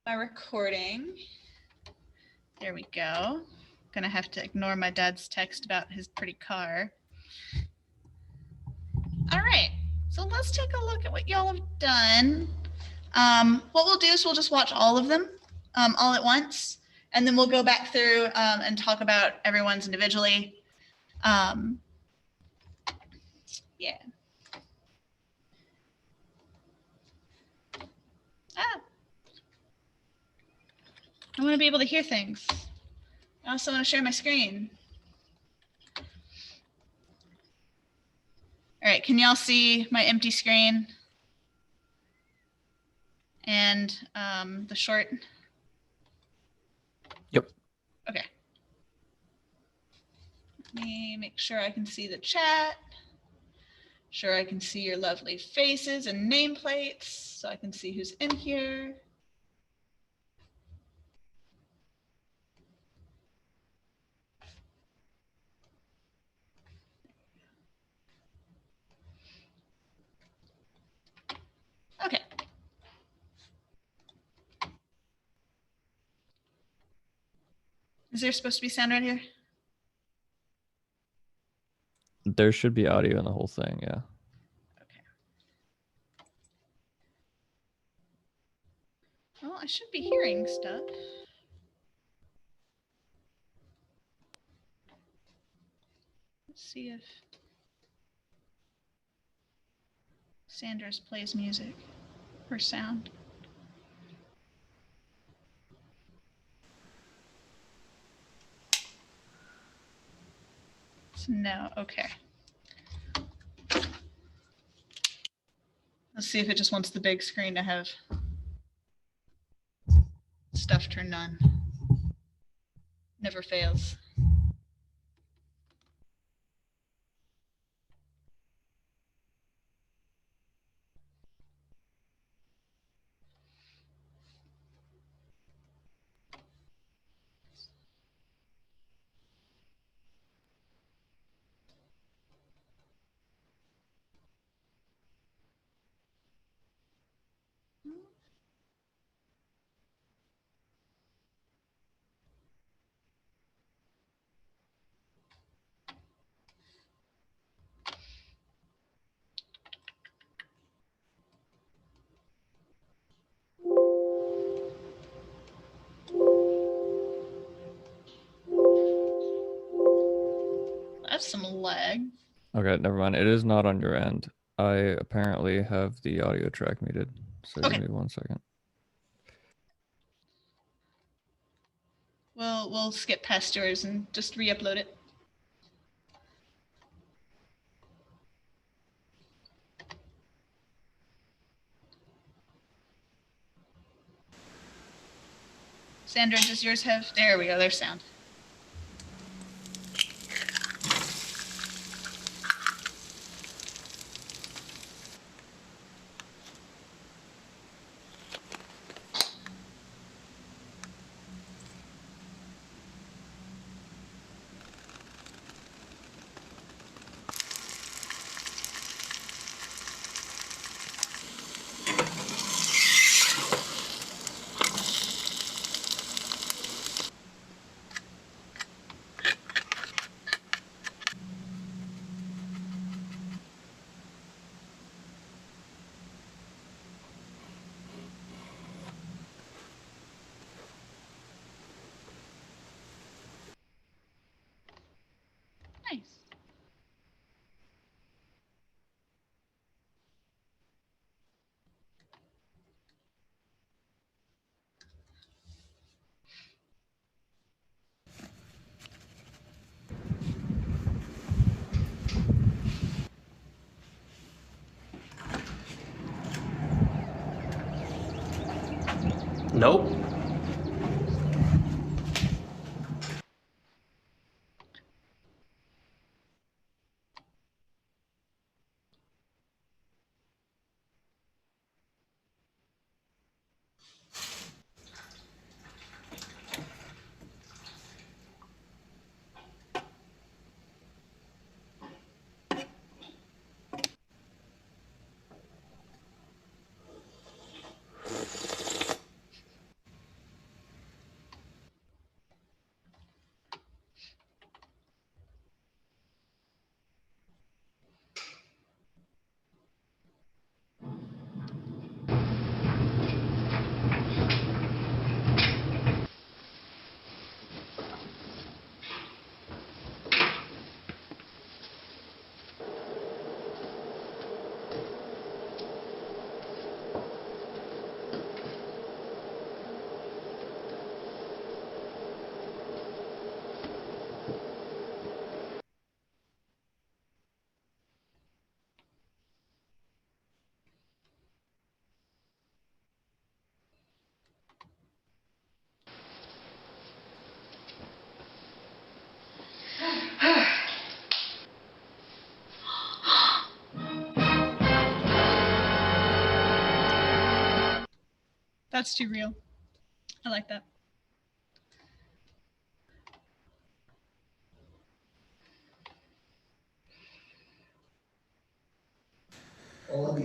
my recording. There we go. Gonna have to ignore my dad's text about his pretty car. All right, so let's take a look at what y'all have done. What we'll do is we'll just watch all of them all at once, and then we'll go back through and talk about everyone's individually. Yeah. I want to be able to hear things. I also want to share my screen. All right, can y'all see my empty screen and the short? Yep. Okay. Let me make sure I can see the chat. Sure, I can see your lovely faces and nameplates so I can see who's in here. Okay. Is there supposed to be sound right here? There should be audio in the whole thing, yeah. Okay. Well, I should be hearing stuff. Let's see if Sanders plays music or sound. No, okay. Let's see if it just wants the big screen to have stuff turned on. Never fails. That's some lag. Okay, never mind. It is not on your end. I apparently have the audio track muted. So Okay. give me 1 second. We'll skip past yours and just re-upload it. Sandra, does yours have? There we go. There's sound. Nice. Nope. That's too real. I like that.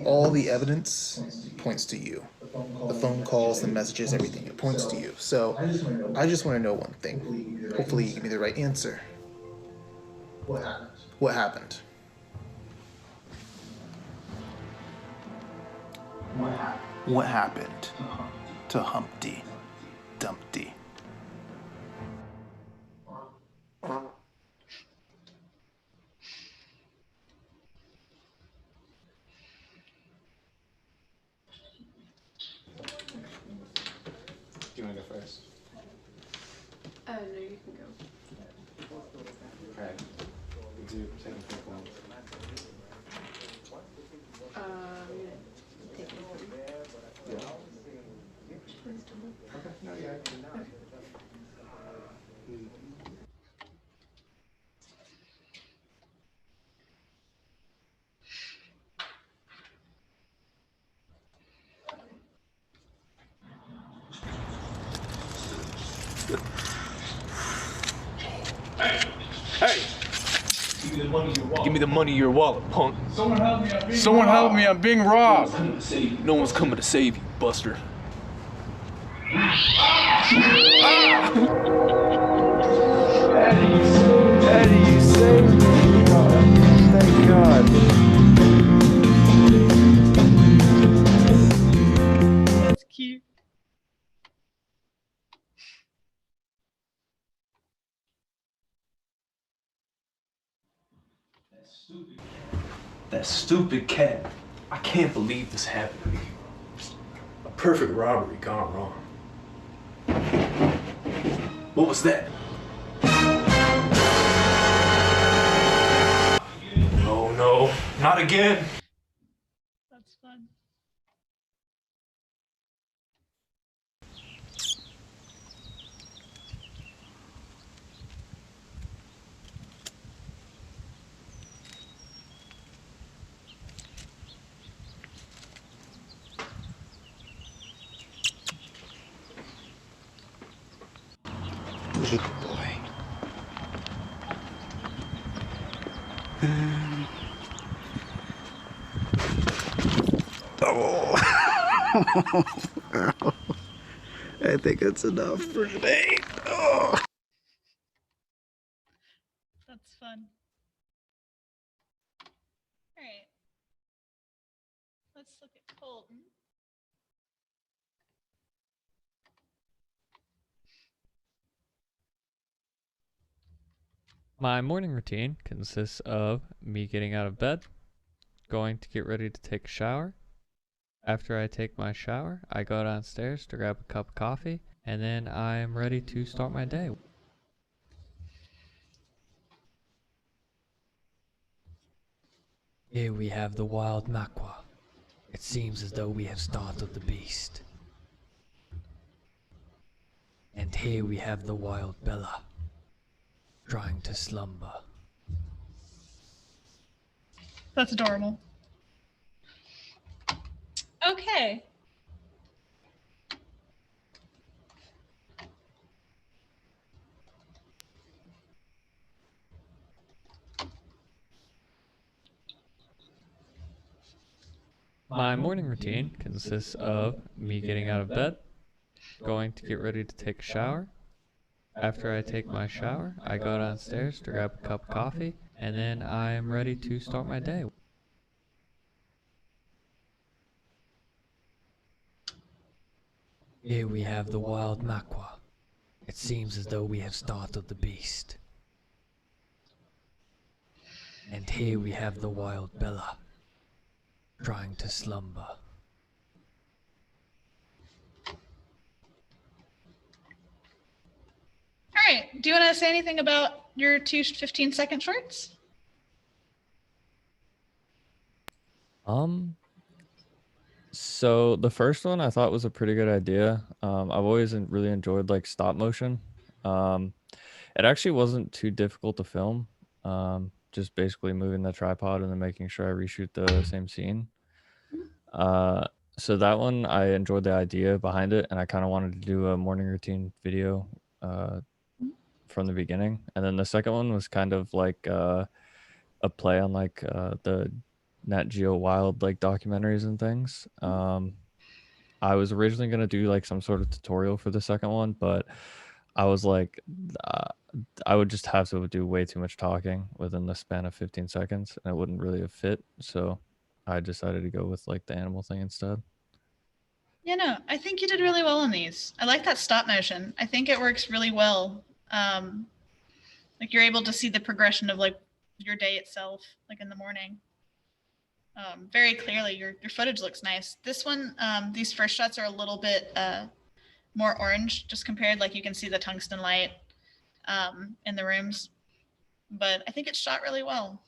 All the evidence points to you. The phone calls, the messages, everything. It points to you. So I just want to know one thing. Hopefully you give me the right answer. What happened? What happened to Humpty Dumpty? Do you want to go first? No, you can go. Okay. We'll do second pick one. Take it. Yeah. Please don't. Okay. No, yeah. Hey! Give me the money in your wallet, punk. Someone help me, I'm being robbed. No one's coming to save you, Buster. Eddie, you saved me! Thank God. That's cute. That stupid cat. I can't believe this happened to me. A perfect robbery gone wrong. What was that? Oh no, not again. That's fun. Good boy. I think that's enough for today. That's fun. All right. Let's look at Colton. My morning routine consists of me getting out of bed, going to get ready to take a shower. After I take my shower, I go downstairs to grab a cup of coffee, and then I am ready to start my day. Here we have the wild Makwa. It seems as though we have startled the beast. And here we have the wild Bella, trying to slumber. That's adorable. Okay. My morning routine consists of me getting out of bed, going to get ready to take a shower. After I take my shower, I go downstairs to grab a cup of coffee, and then I am ready to start my day. Here we have the wild Makwa. It seems as though we have startled the beast. And here we have the wild Bella, trying to slumber. All right. Do you want to say anything about your two 15-second shorts? So the first one I thought was a pretty good idea. I've always really enjoyed like stop motion. It actually wasn't too difficult to film. Just basically moving the tripod and then making sure I reshoot the same scene. So that one, I enjoyed the idea behind it, and I kind of wanted to do a morning routine video from the beginning. And then the second one was kind of like a play on like the Nat Geo Wild like documentaries and things. I was originally gonna do like some sort of tutorial for the second one, but I was like, uh, I would just have to do way too much talking within the span of 15 seconds, and it wouldn't really have fit. So I decided to go with like the animal thing instead. Yeah, no, I think you did really well on these. I like that stop motion. I think it works really well. Like you're able to see the progression of like your day itself, like in the morning. Very clearly, your footage looks nice. This one, these first shots are a little bit more orange, just compared. Like you can see the tungsten light in the rooms, but I think it's shot really well.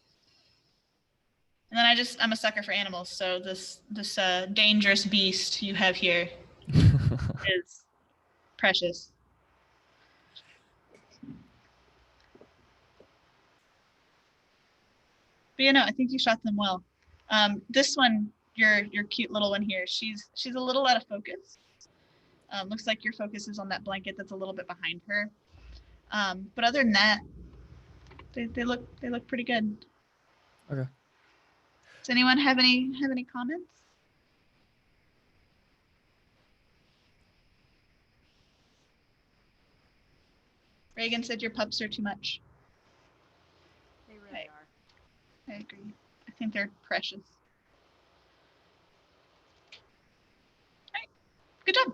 And then I'm a sucker for animals, so this dangerous beast you have here is precious. But you know, I think you shot them well. This one, your cute little one here, she's a little out of focus. Looks like your focus is on that blanket that's a little bit behind her. But other than that, they look pretty good. Okay. Does anyone have any comments? Reagan said your pups are too much. They really are. I agree. I think they're precious. All right. Good job.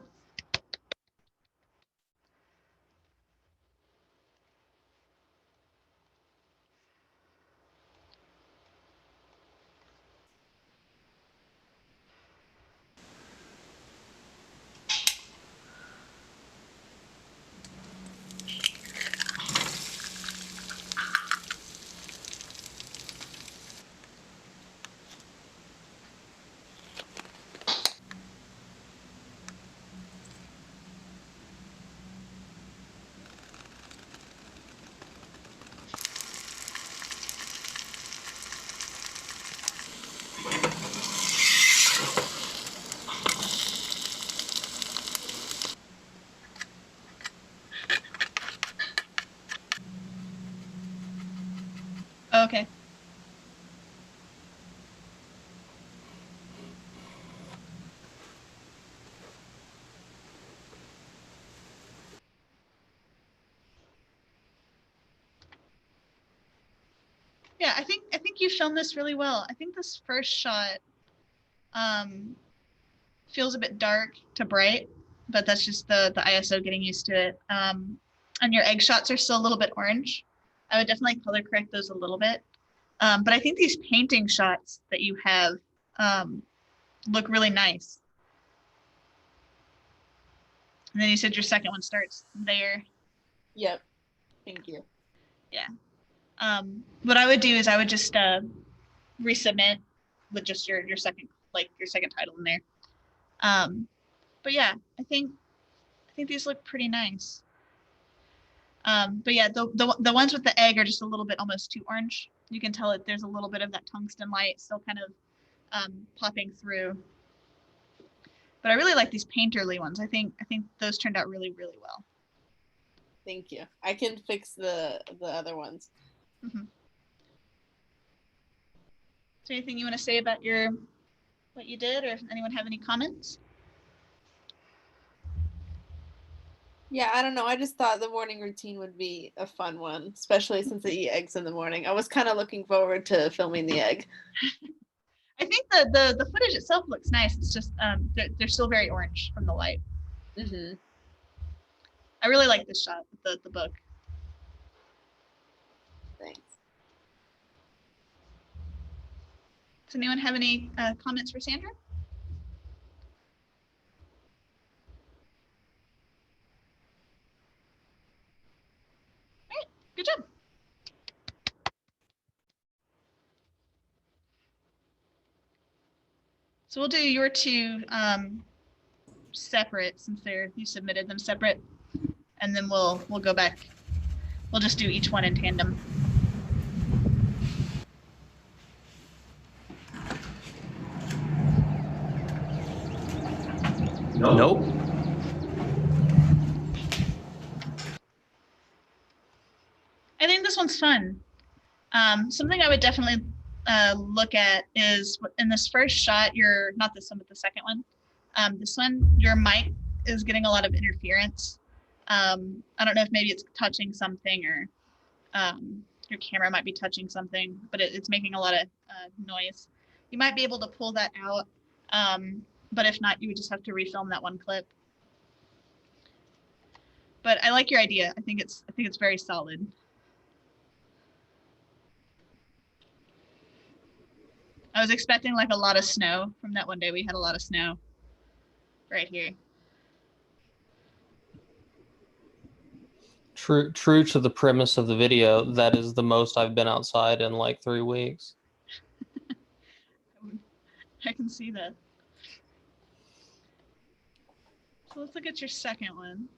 Okay. Yeah, I think you filmed this really well. I think this first shot feels a bit dark to bright, but that's just the ISO getting used to it. And your egg shots are still a little bit orange. I would definitely color correct those a little bit. But I think these painting shots that you have look really nice. And then you said your second one starts there. Yep. Thank you. Yeah. What I would do is I would just resubmit with just your second title in there. But yeah, I think these look pretty nice. But yeah, the ones with the egg are just a little bit almost too orange. You can tell that there's a little bit of that tungsten light still kind of popping through. But I really like these painterly ones. I think those turned out really, really well. Thank you. I can fix the other ones. Mm-hmm. Is there anything you want to say about what you did, or if anyone have any comments? Yeah, I don't know. I just thought the morning routine would be a fun one, especially since I eat eggs in the morning. I was kind of looking forward to filming the egg. I think the footage itself looks nice. It's just they're still very orange from the light. Mm-hmm. I really like this shot with the book. Thanks. Does anyone have any comments for Sandra? All right, good job. So we'll do your two separate, since you submitted them separate, and then we'll go back. We'll just do each one in tandem. Nope. I think this one's fun. Something I would definitely look at is in this first shot, not this one, but the second one. This one, your mic is getting a lot of interference. I don't know if maybe it's touching something or your camera might be touching something, but it's making a lot of noise. You might be able to pull that out, but if not, you would just have to refilm that one clip. But I like your idea. I think it's very solid. I was expecting like a lot of snow from that one day. We had a lot of snow right here. True to the premise of the video, that is the most I've been outside in like 3 weeks. I can see that. So let's look at your second one.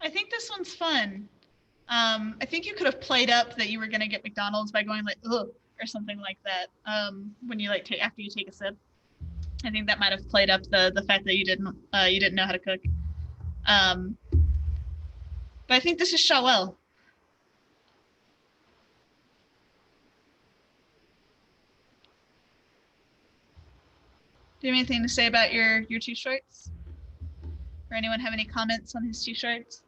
I think this one's fun. I think you could have played up that you were gonna get McDonald's by going like ugh or something like that. When you like after you take a sip. I think that might have played up the fact that you didn't know how to cook. But I think this is shot well. Do you have anything to say about your two shorts? Or anyone have any comments on his two shorts?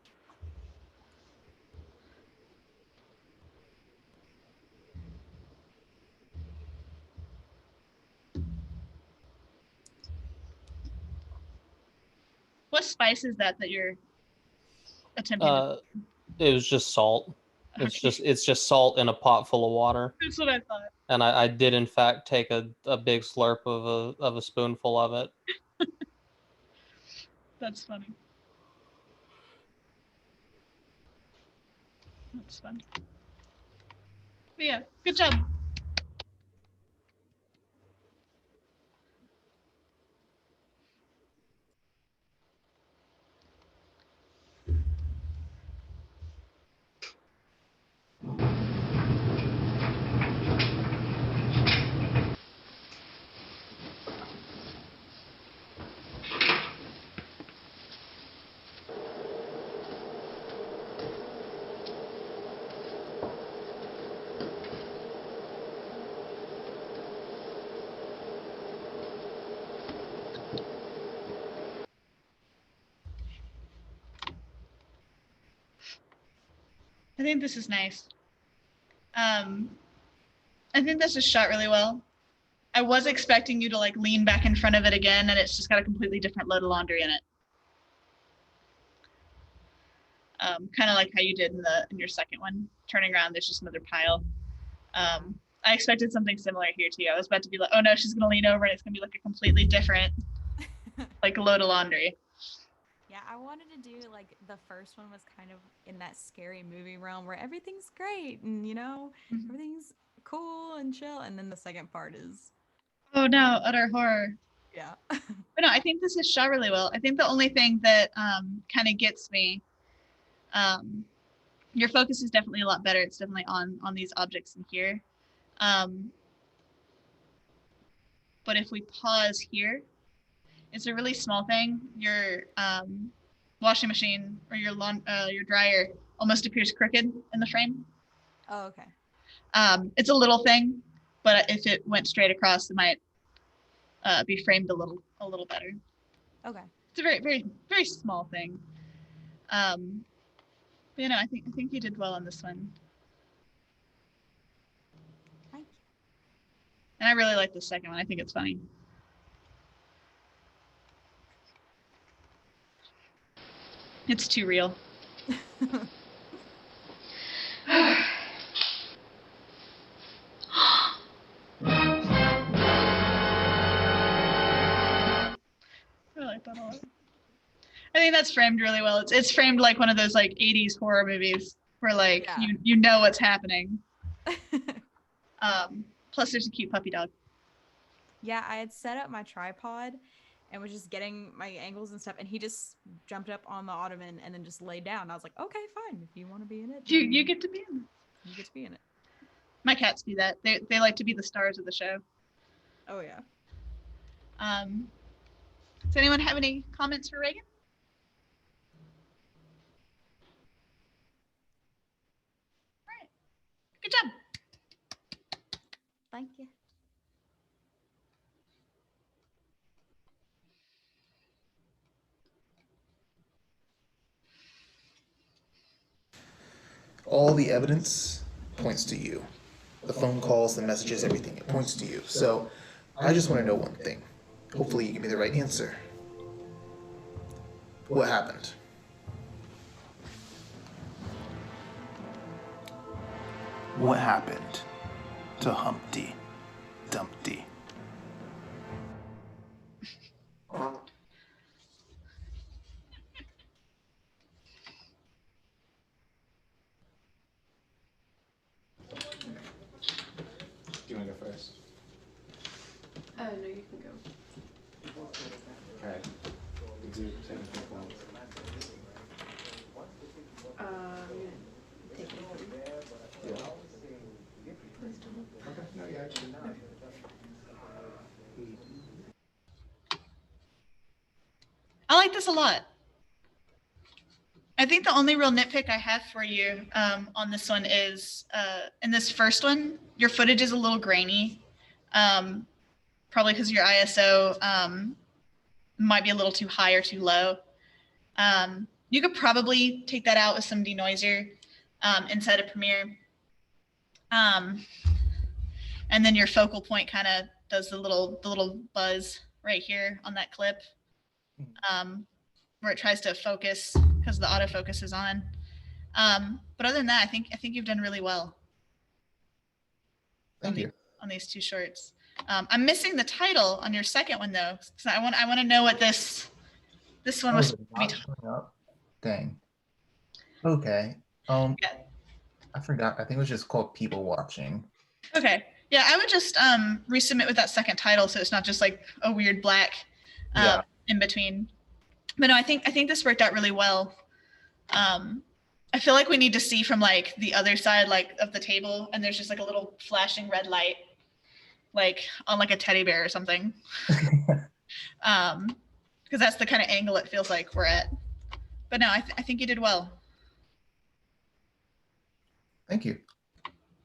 What spice is that you're attempting to? It was just salt. It's just salt in a pot full of water. That's what I thought. And I did in fact take a big slurp of a spoonful of it. That's funny. That's fun. But yeah, good job. I think this is nice. I think this is shot really well. I was expecting you to like lean back in front of it again, and it's just got a completely different load of laundry in it. Kind of like how you did in your second one. Turning around, there's just another pile. I expected something similar here too. I was about to be like, oh no, she's gonna lean over and it's gonna be like a completely different like load of laundry. Yeah, I wanted to do like the first one was kind of in that scary movie realm where everything's great and everything's cool and chill, and then the second part is oh no, utter horror. Yeah. But no, I think this is shot really well. I think the only thing that kind of gets me, your focus is definitely a lot better. It's definitely on these objects in here. But if we pause here, it's a really small thing. Your washing machine or your dryer almost appears crooked in the frame. Oh, okay. It's a little thing, but if it went straight across, it might be framed a little better. Okay. It's a very, very, very small thing. But you know, I think you did well on this one. Thank you. And I really like the second one. I think it's funny. It's too real. I like that a lot. I think that's framed really well. It's framed like one of those like 80s horror movies. where like Yeah. you know what's happening. Plus there's a cute puppy dog. Yeah, I had set up my tripod and was just getting my angles and stuff, and he just jumped up on the ottoman and then just laid down. I was like, okay, fine. If you want to be in it, You get to be in it. you get to be in it. My cats do that. They like to be the stars of the show. Oh yeah. Does anyone have any comments for Reagan? All right. Good job. Thank you. All the evidence points to you. The phone calls, the messages, everything, it points to you. So I just want to know one thing. Hopefully you give me the right answer. What happened? What happened to Humpty Dumpty? Do you want to go first? No, you can go. Okay. We do technical ones. Take it. Yeah. Okay. No, yeah, actually. I like this a lot. I think the only real nitpick I have for you on this one is in this first one, your footage is a little grainy. Probably because your ISO might be a little too high or too low. You could probably take that out with some denoiser inside of Premiere. And then your focal point kind of does the little buzz right here on that clip, where it tries to focus because the autofocus is on. But other than that, I think you've done really well. Thank you. On these two shorts. I'm missing the title on your second one though, because I want to know what this one was. Dang. Okay. Yeah. I forgot. I think it was just called People Watching. Okay. Yeah, I would just resubmit with that second title so it's not just like a weird black in between. But no, I think this worked out really well. I feel like we need to see from like the other side like of the table, and there's just like a little flashing red light, like on like a teddy bear or something. Because that's the kind of angle it feels like we're at. But no, I think you did well. Thank you.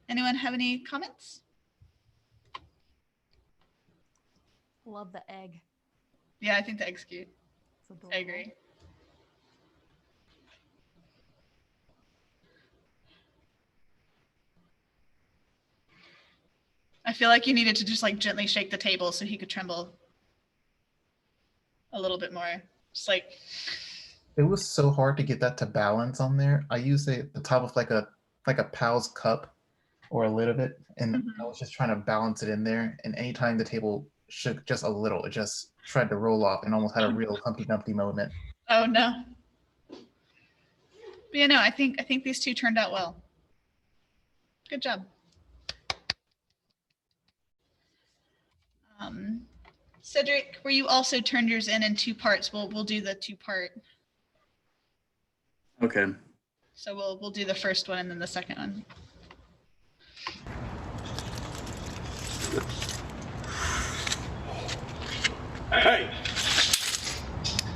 Anyone have any comments? Love the egg. Yeah, I think the egg's cute. It's adorable. I agree. I feel like you needed to just like gently shake the table so he could tremble a little bit more. Just like. It was so hard to get that to balance on there. I used it at the top of like a Pal's cup or a lid of it, and I was just trying to balance it in there. And anytime the table shook just a little, it just tried to roll off and almost had a real Humpty Dumpty moment. Oh no. But yeah, no, I think these two turned out well. Good job. Cedric, where you also turned yours in two parts, we'll do the two-part. Okay. So we'll do the first one and then the second one. Hey!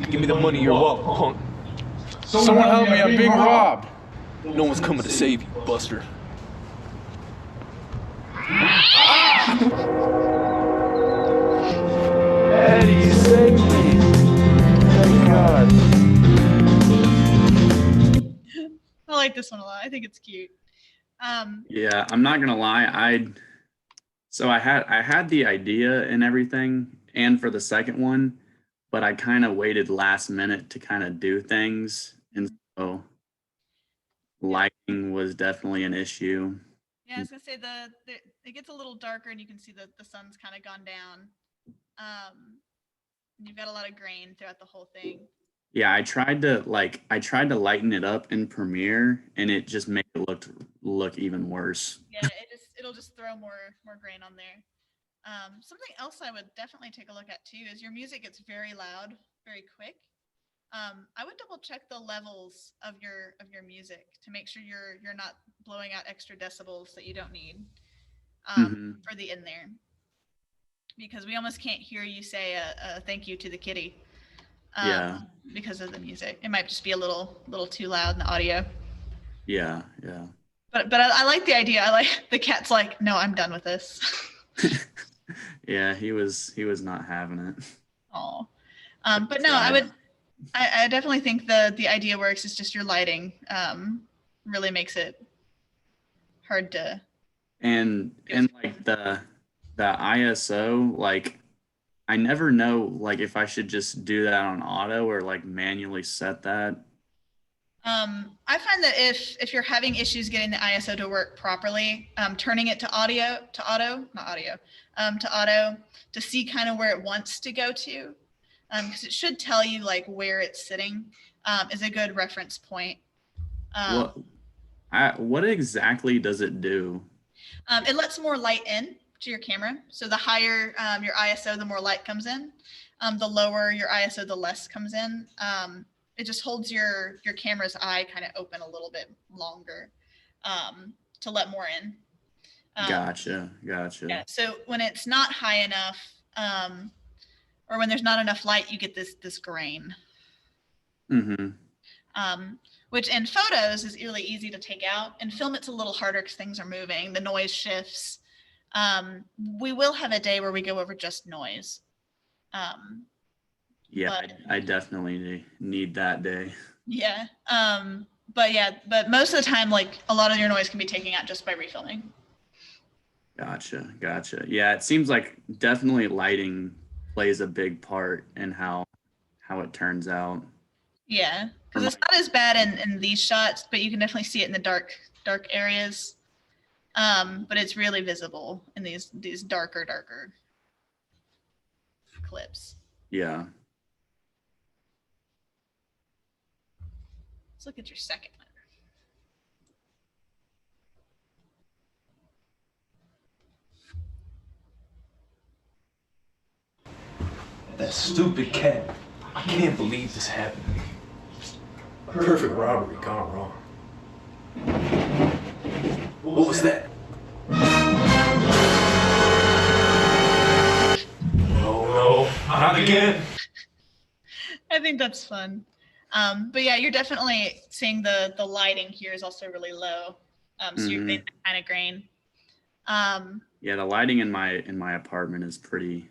Give me the money you're welcome, punk. Someone help me, I'm being robbed. No one's coming to save you, Buster. Eddie, save me. Thank God. I like this one a lot. I think it's cute. Yeah, I'm not gonna lie. I had the idea and everything, and for the second one, but I kind of waited last minute to kind of do things, and so lighting was definitely an issue. Yeah, I was gonna say it gets a little darker and you can see the sun's kind of gone down. You've got a lot of grain throughout the whole thing. Yeah, I tried to lighten it up in Premiere, and it just made it look even worse. Yeah, it'll just throw more grain on there. Something else I would definitely take a look at too is your music gets very loud, very quick. I would double check the levels of your music to make sure you're not blowing out extra decibels that you don't need for the in there, because we almost can't hear you say a thank you to the kitty. Yeah. Because of the music, it might just be a little too loud in the audio. Yeah. But I like the idea. I like the cat's like, no, I'm done with this. Yeah, he was not having it. Oh, but no, I definitely think the idea works. It's just your lighting really makes it hard to. And like the ISO, like I never know like if I should just do that on auto or like manually set that. I find that if you're having issues getting the ISO to work properly, turning it to auto to see kind of where it wants to go to, because it should tell you like where it's sitting, is a good reference point. What exactly does it do? It lets more light in to your camera. So the higher your ISO, the more light comes in. The lower your ISO, the less comes in. It just holds your camera's eye kind of open a little bit longer to let more in. Gotcha. Yeah. So when it's not high enough, or when there's not enough light, you get this grain. Which in photos is really easy to take out. In film, it's a little harder because things are moving. The noise shifts. We will have a day where we go over just noise. Yeah, I definitely need that day. Yeah. But most of the time, like a lot of your noise can be taken out just by refilming. Gotcha. Yeah, it seems like definitely lighting plays a big part in how it turns out. Yeah, because it's not as bad in these shots, but you can definitely see it in the dark areas. But it's really visible in these darker clips. Yeah. Let's look at your second one. That stupid cat. I can't believe this happened. Perfect robbery gone wrong. What was that? Oh no, not again. I think that's fun. But yeah, you're definitely seeing the lighting here is also really low. So you're getting that kind of grain. Yeah, the lighting in my apartment is pretty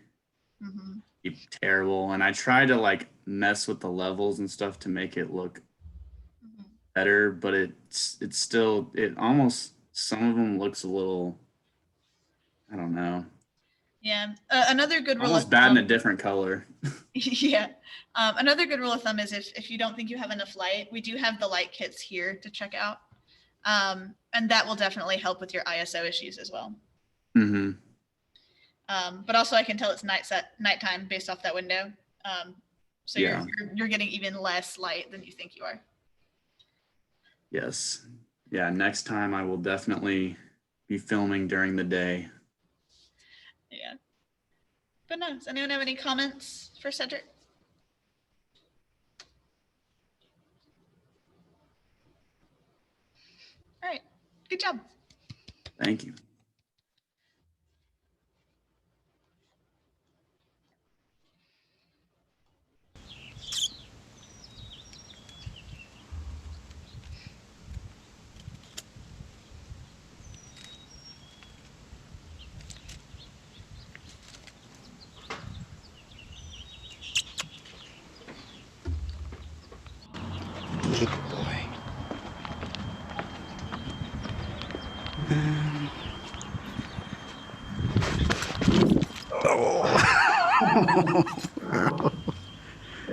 terrible, and I try to like mess with the levels and stuff to make it look better, but it's still almost, some of them looks a little, I don't know. Yeah, another good rule almost of bad thumb, in a different color. Yeah, another good rule of thumb is if you don't think you have enough light, we do have the light kits here to check out, and that will definitely help with your ISO issues as well. But also I can tell it's nighttime based off that window, so Yeah. you're getting even less light than you think you are. Yes. Yeah, next time I will definitely be filming during the day. Yeah. But no, does anyone have any comments for Cedric? All right, good job. Thank you. Good boy.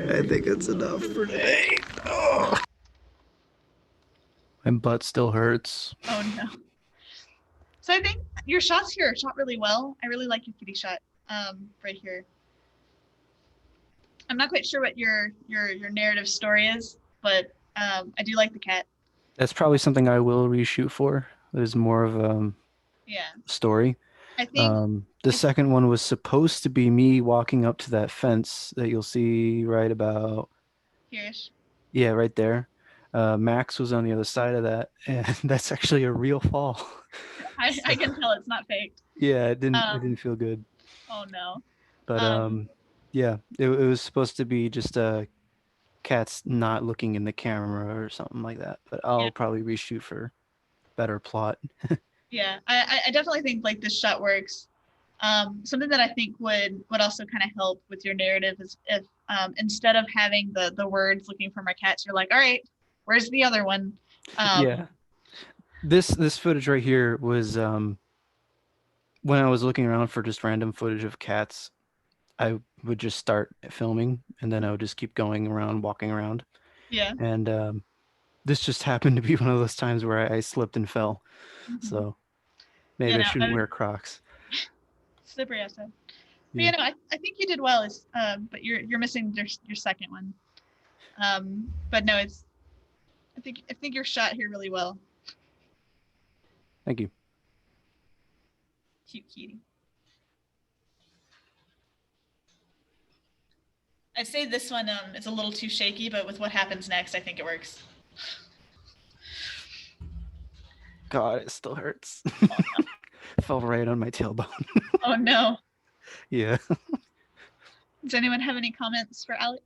I think it's enough for today. My butt still hurts. Oh no. So I think your shots here are shot really well. I really like your kitty shot right here. I'm not quite sure what your narrative story is, but I do like the cat. That's probably something I will reshoot for. There's more of Yeah, story. I think The second one was supposed to be me walking up to that fence that you'll see right about, here's. yeah, right there. Max was on the other side of that, and that's actually a real fall. I can tell it's not faked. Yeah, it didn't feel good. Oh no. But yeah, it was supposed to be just cats not looking in the camera or something like that. But I'll probably reshoot for better plot. Yeah, I definitely think like this shot works. Something that I think would also kind of help with your narrative is if instead of having the words looking for my cats, you're like, all right, where's the other one? Yeah. This footage right here was when I was looking around for just random footage of cats, I would just start filming and then I would just keep going around, walking around. Yeah. And this just happened to be one of those times where I slipped and fell. So maybe Yeah, I no, shouldn't wear Crocs. Slippery outside. But Yeah. you know, I think you did well. Is but you're missing your second one. But no, it's I think you're shot here really well. Thank you. Cute kitty. I'd say this one is a little too shaky, but with what happens next, I think it works. God, it still hurts. Fell right on my tailbone. Oh no. Yeah. Does anyone have any comments for Alec?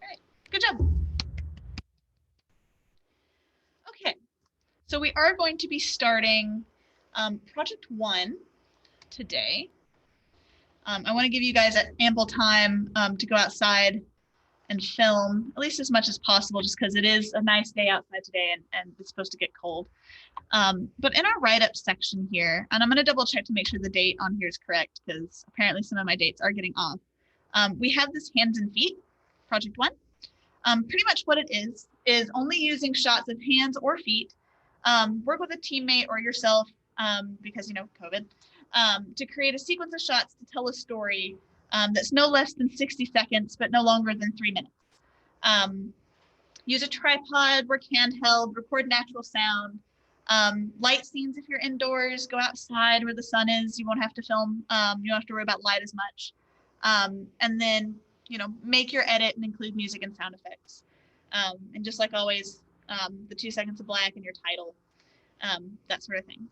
All right, good job. Okay, so we are going to be starting Project 1 today. I want to give you guys ample time to go outside and film, at least as much as possible, just because it is a nice day outside today and it's supposed to get cold. But in our write-up section here, and I'm going to double check to make sure the date on here is correct, because apparently some of my dates are getting off. We have this hands and feet, Project 1. Pretty much what it is only using shots of hands or feet. Work with a teammate or yourself, because, you know, COVID, to create a sequence of shots to tell a story that's no less than 60 seconds, but no longer than 3 minutes. Use a tripod, work handheld, record natural sound. Light scenes if you're indoors, go outside where the sun is. You won't have to film. You don't have to worry about light as much. And then, you know, make your edit and include music and sound effects. And just like always, the 2 seconds of black and your title, that sort of thing.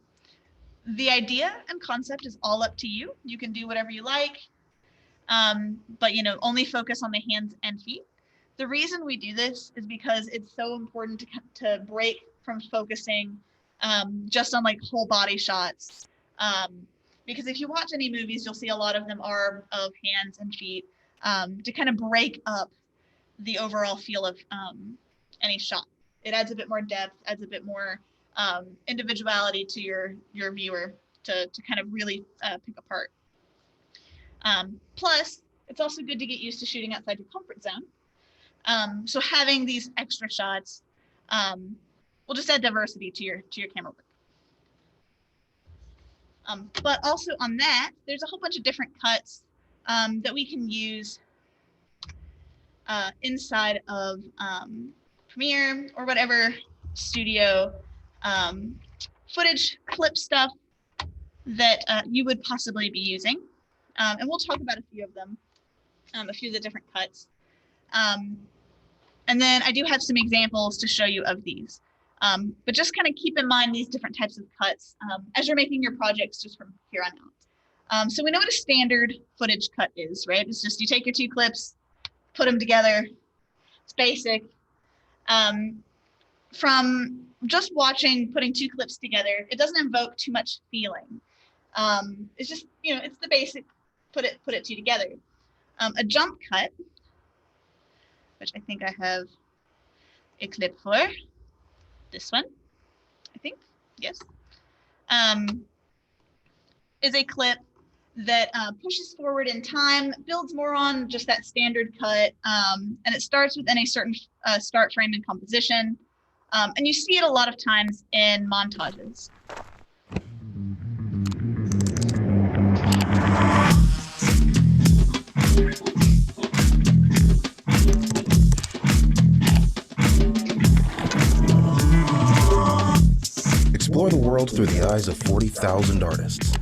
The idea and concept is all up to you. You can do whatever you like, but, you know, only focus on the hands and feet. The reason we do this is because it's so important to break from focusing just on like whole body shots. Because if you watch any movies, you'll see a lot of them are of hands and feet, to kind of break up the overall feel of any shot. It adds a bit more depth, adds a bit more individuality to your viewer to kind of really pick apart. Plus, it's also good to get used to shooting outside your comfort zone. So having these extra shots will just add diversity to your camera work. But also on that, there's a whole bunch of different cuts that we can use inside of Premiere or whatever studio footage clip stuff that you would possibly be using. And we'll talk about a few of them, a few of the different cuts. And then I do have some examples to show you of these. But just kind of keep in mind these different types of cuts as you're making your projects just from here on out. So we know what a standard footage cut is, right? It's just you take your 2 clips, put them together. It's basic. From just watching, putting 2 clips together, it doesn't invoke too much feeling. It's just, you know, it's the basic, put it 2 together. A jump cut, which I think I have a clip for. This one, I think, yes, is a clip that pushes forward in time, builds more on just that standard cut, and it starts within a certain start frame and composition. And you see it a lot of times in montages. world through the eyes of 40,000 artists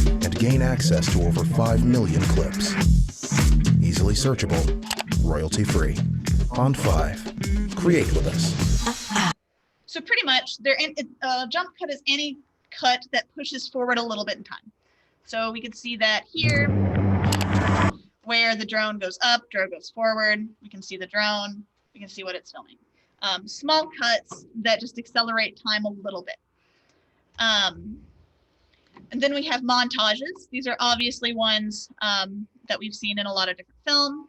and gain access to over 5 million clips. Easily searchable, royalty-free. On 5. Create with us. So pretty much, jump cut is any cut that pushes forward a little bit in time. So we can see that here, where the drone goes up, drone goes forward. We can see the drone. We can see what it's filming. Small cuts that just accelerate time a little bit. And then we have montages. These are obviously ones that we've seen in a lot of different film.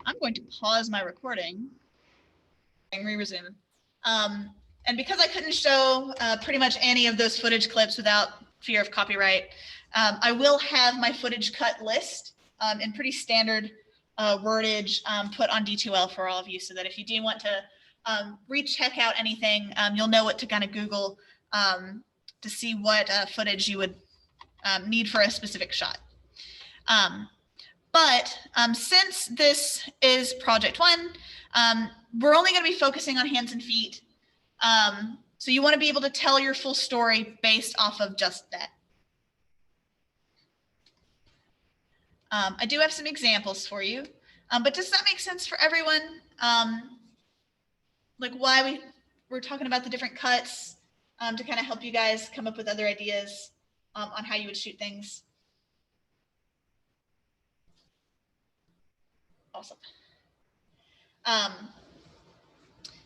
I'm going to pause my recording and re-resume. And because I couldn't show pretty much any of those footage clips without fear of copyright, I will have my footage cut list in pretty standard wordage put on D2L for all of you, so that if you do want to recheck out anything, you'll know what to kind of Google to see what footage you would need for a specific shot. But since this is Project 1, we're only going to be focusing on hands and feet. So you want to be able to tell your full story based off of just that. I do have some examples for you, but does that make sense for everyone? Like why we're talking about the different cuts to kind of help you guys come up with other ideas on how you would shoot things. Awesome.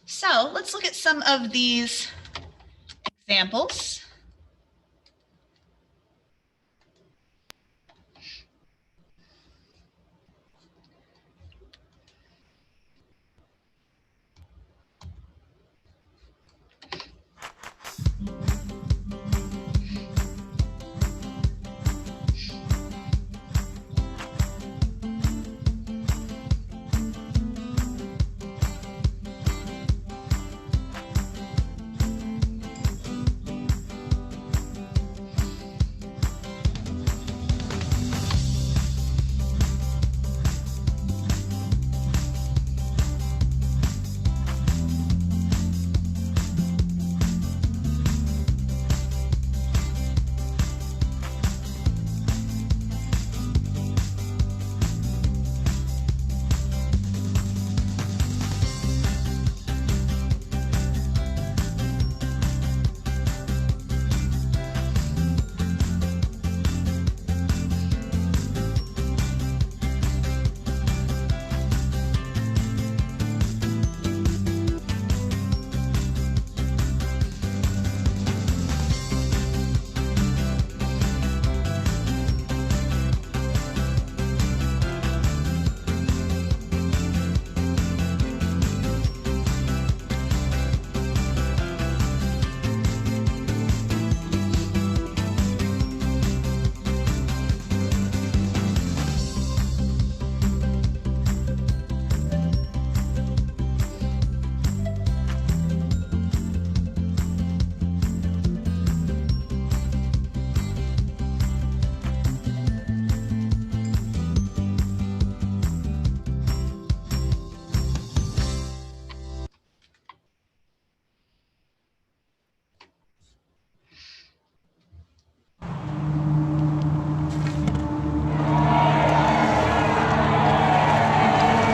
So let's look at some of these examples.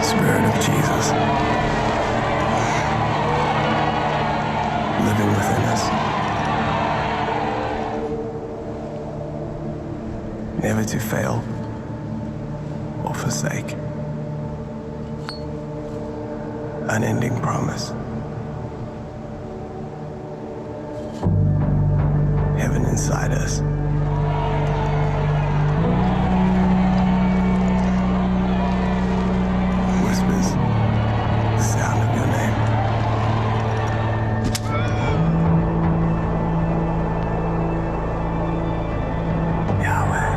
Spirit of Jesus, living within us, never to fail or forsake. Unending promise. Heaven inside us. Whispers the sound of your name. Yahweh.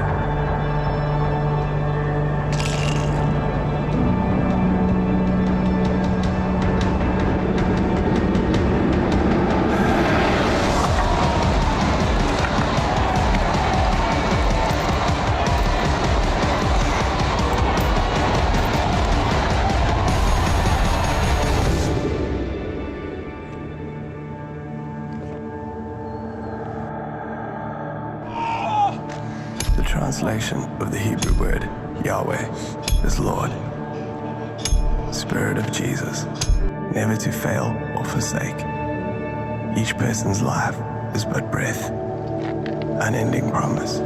translation of the Hebrew word Yahweh is Lord. Spirit of Jesus, never to fail or forsake. Each person's life is but breath, unending promise.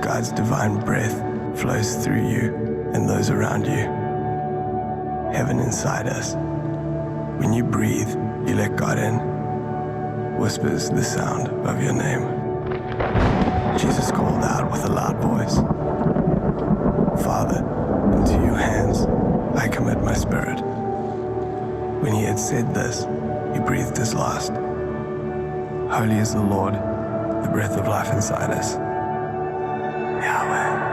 God's divine breath flows through you and those around you. Heaven inside us. When you breathe, you let God in. Whispers the sound of your name. Jesus called out with a loud voice, Father, into your hands I commit my spirit. When he had said this, he breathed his last. Holy is the Lord, the breath of life inside us. Yahweh.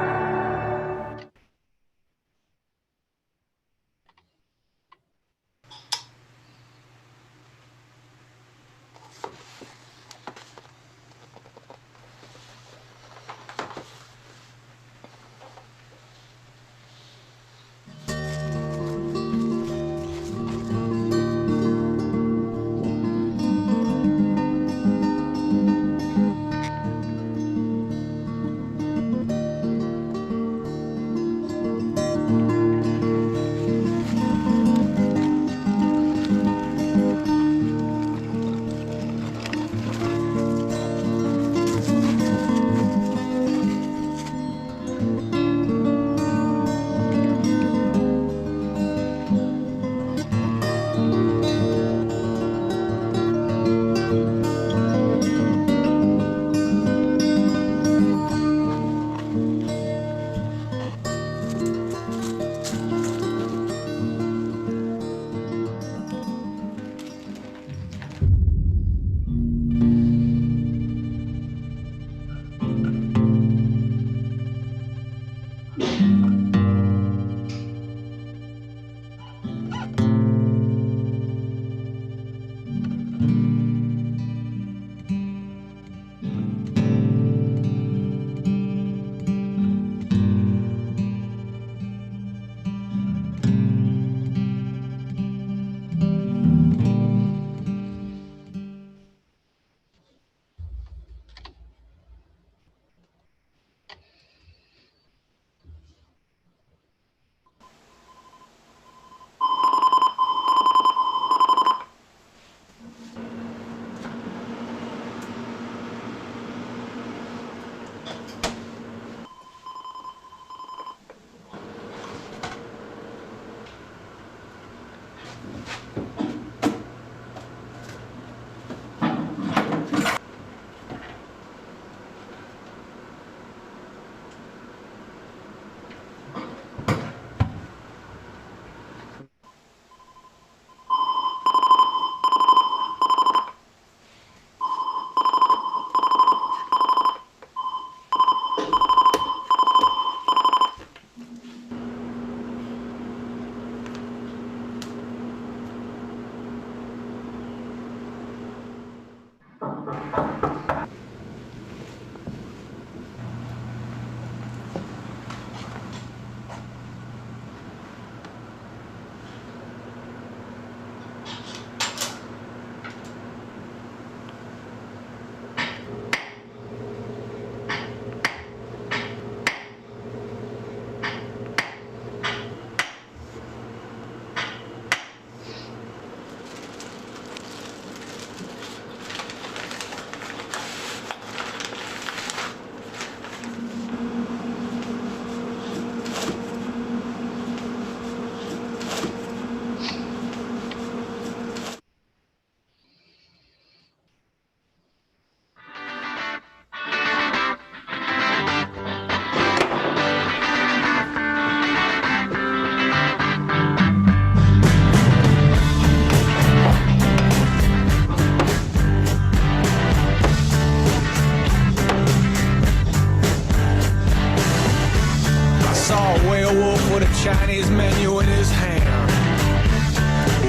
Chinese menu in his hand,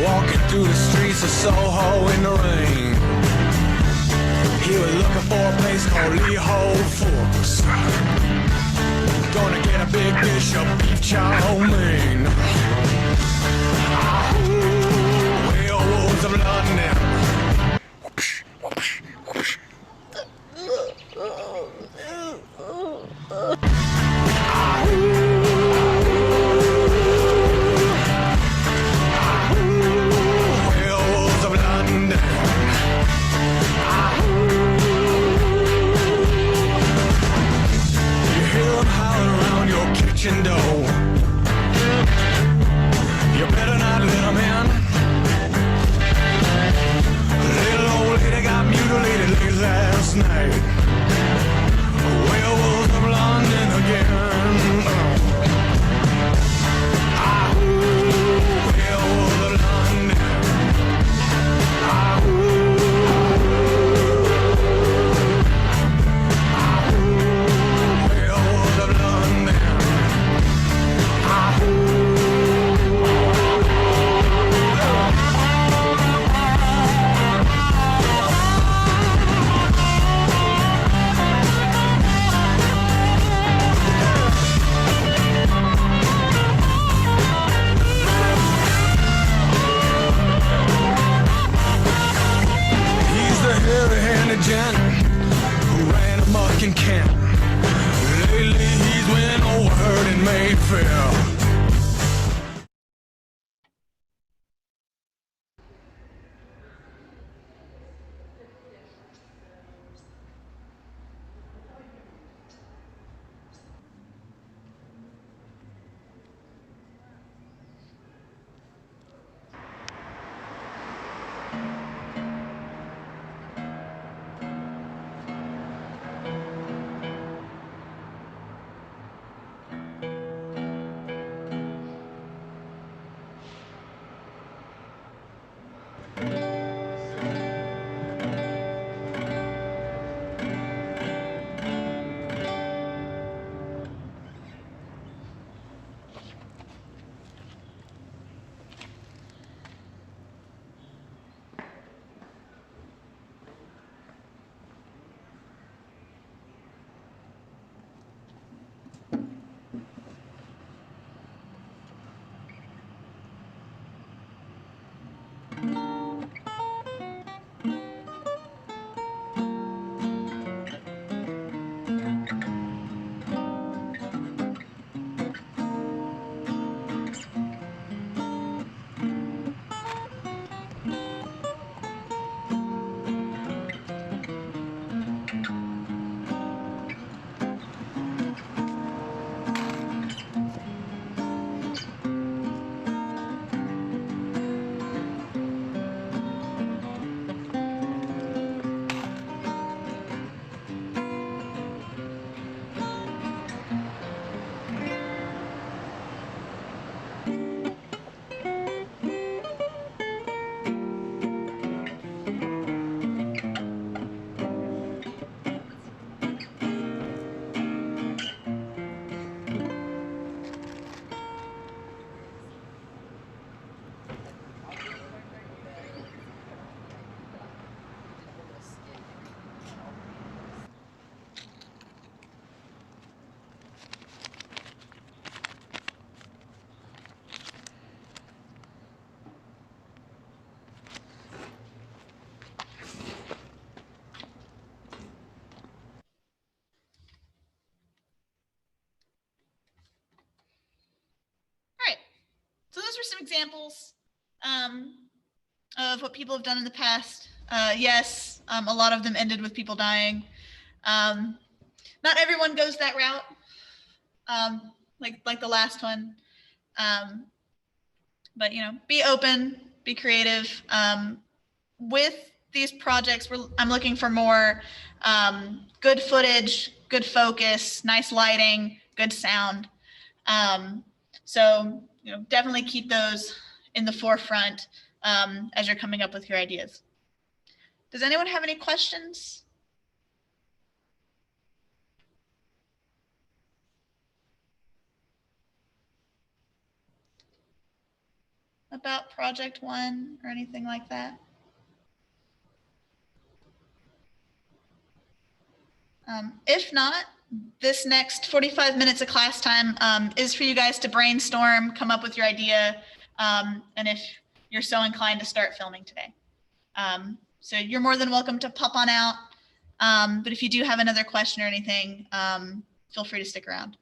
walking through the streets of Soho in the rain. He was looking for a place called Lee Ho Fooks. Gonna get a big dish of beef chow mein. Werewolves of London. some examples of what people have done in the past. Yes, a lot of them ended with people dying. Not everyone goes that route, like the last one. But be open, be creative. With these projects, I'm looking for more good footage, good focus, nice lighting, good sound. So definitely keep those in the forefront as you're coming up with your ideas. Does anyone have any questions? About project one or anything like that? If not, this next 45 minutes of class time is for you guys to brainstorm, come up with your idea, and if you're so inclined to start filming today. So you're more than welcome to pop on out. But if you do have another question or anything, feel free to stick around.